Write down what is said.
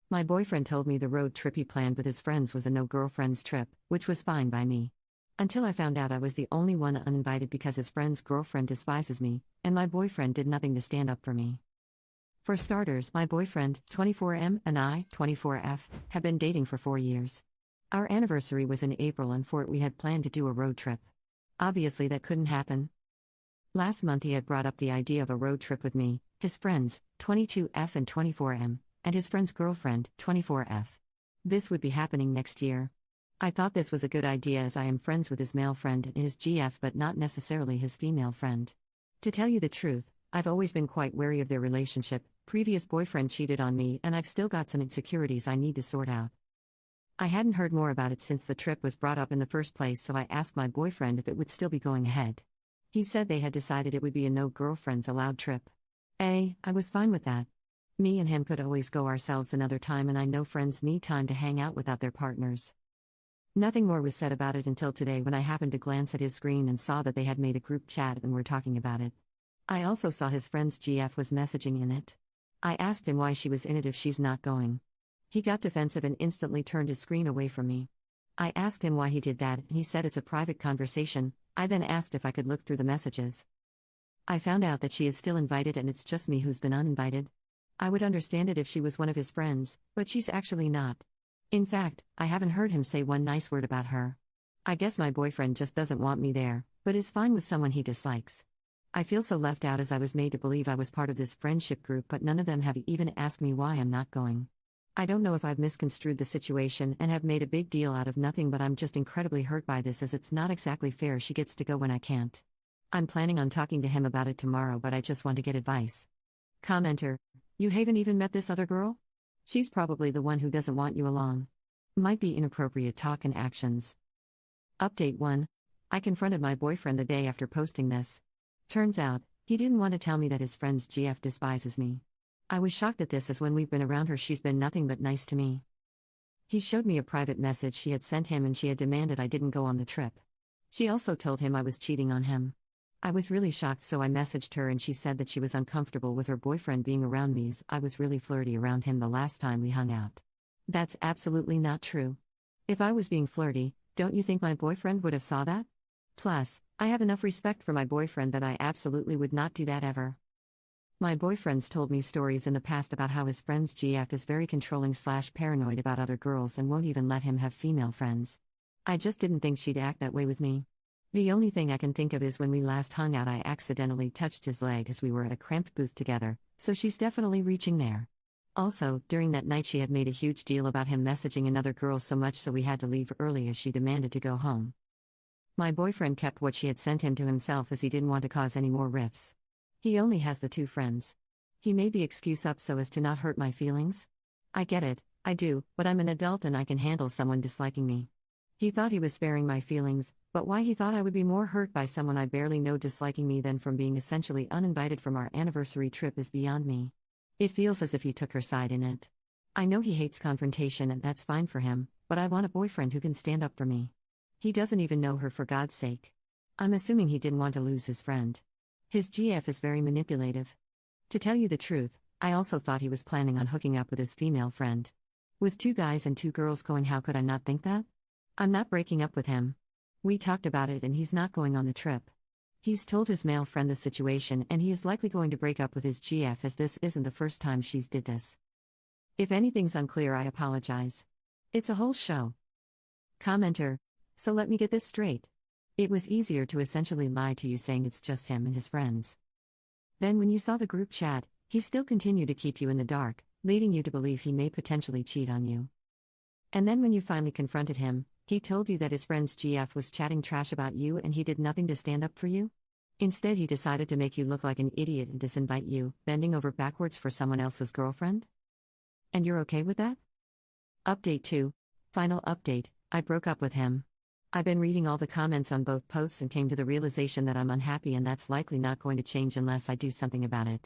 My boyfriend told me the road trip he planned with his friends was a no-girlfriends trip, which was fine by me. Until I found out I was the only one uninvited because his friend's girlfriend despises me, and my boyfriend did nothing to stand up for me. For starters, my boyfriend, 24M, and I, 24F, have been dating for 4 years. Our anniversary was in April, and for it we had planned to do a road trip. Obviously that couldn't happen. Last month he had brought up the idea of a road trip with me, his friends, 22F and 24M, and his friend's girlfriend, 24F. This would be happening next year. I thought this was a good idea as I am friends with his male friend and his GF but not necessarily his female friend. To tell you the truth, I've always been quite wary of their relationship. Previous boyfriend cheated on me and I've still got some insecurities I need to sort out. I hadn't heard more about it since the trip was brought up in the first place, so I asked my boyfriend if it would still be going ahead. He said they had decided it would be a no girlfriends allowed trip. I was fine with that. Me and him could always go ourselves another time, and I know friends need time to hang out without their partners. Nothing more was said about it until today when I happened to glance at his screen and saw that they had made a group chat and were talking about it. I also saw his friend's GF was messaging in it. I asked him why she was in it if she's not going. He got defensive and instantly turned his screen away from me. I asked him why he did that, and he said it's a private conversation. I then asked if I could look through the messages. I found out that she is still invited and it's just me who's been uninvited. I would understand it if she was one of his friends, but she's actually not. In fact, I haven't heard him say one nice word about her. I guess my boyfriend just doesn't want me there, but is fine with someone he dislikes. I feel so left out as I was made to believe I was part of this friendship group, but none of them have even asked me why I'm not going. I don't know if I've misconstrued the situation and have made a big deal out of nothing, but I'm just incredibly hurt by this as it's not exactly fair she gets to go when I can't. I'm planning on talking to him about it tomorrow, but I just want to get advice. Commenter: you haven't even met this other girl? She's probably the one who doesn't want you along. Might be inappropriate talk and actions. Update 1. I confronted my boyfriend the day after posting this. Turns out, he didn't want to tell me that his friend's GF despises me. I was shocked at this as when we've been around her she's been nothing but nice to me. He showed me a private message she had sent him and she had demanded I didn't go on the trip. She also told him I was cheating on him. I was really shocked, so I messaged her and she said that she was uncomfortable with her boyfriend being around me as I was really flirty around him the last time we hung out. That's absolutely not true. If I was being flirty, don't you think my boyfriend would have saw that? Plus, I have enough respect for my boyfriend that I absolutely would not do that ever. My boyfriend's told me stories in the past about how his friend's GF is very controlling/paranoid about other girls and won't even let him have female friends. I just didn't think she'd act that way with me. The only thing I can think of is when we last hung out I accidentally touched his leg as we were at a cramped booth together, so she's definitely reaching there. Also, during that night she had made a huge deal about him messaging another girl so much so we had to leave early as she demanded to go home. My boyfriend kept what she had sent him to himself as he didn't want to cause any more rifts. He only has the 2 friends. He made the excuse up so as to not hurt my feelings. I get it, I do, but I'm an adult and I can handle someone disliking me. He thought he was sparing my feelings, but why he thought I would be more hurt by someone I barely know disliking me than from being essentially uninvited from our anniversary trip is beyond me. It feels as if he took her side in it. I know he hates confrontation and that's fine for him, but I want a boyfriend who can stand up for me. He doesn't even know her, for God's sake. I'm assuming he didn't want to lose his friend. His GF is very manipulative. To tell you the truth, I also thought he was planning on hooking up with his female friend. With 2 guys and 2 girls going, how could I not think that? I'm not breaking up with him. We talked about it and he's not going on the trip. He's told his male friend the situation and he is likely going to break up with his GF as this isn't the first time she's did this. If anything's unclear, I apologize. It's a whole show. Commenter: so let me get this straight. It was easier to essentially lie to you saying it's just him and his friends. Then when you saw the group chat, he still continued to keep you in the dark, leading you to believe he may potentially cheat on you. And then when you finally confronted him, he told you that his friend's GF was chatting trash about you and he did nothing to stand up for you? Instead he decided to make you look like an idiot and disinvite you, bending over backwards for someone else's girlfriend? And you're okay with that? Update 2. Final update, I broke up with him. I've been reading all the comments on both posts and came to the realization that I'm unhappy and that's likely not going to change unless I do something about it.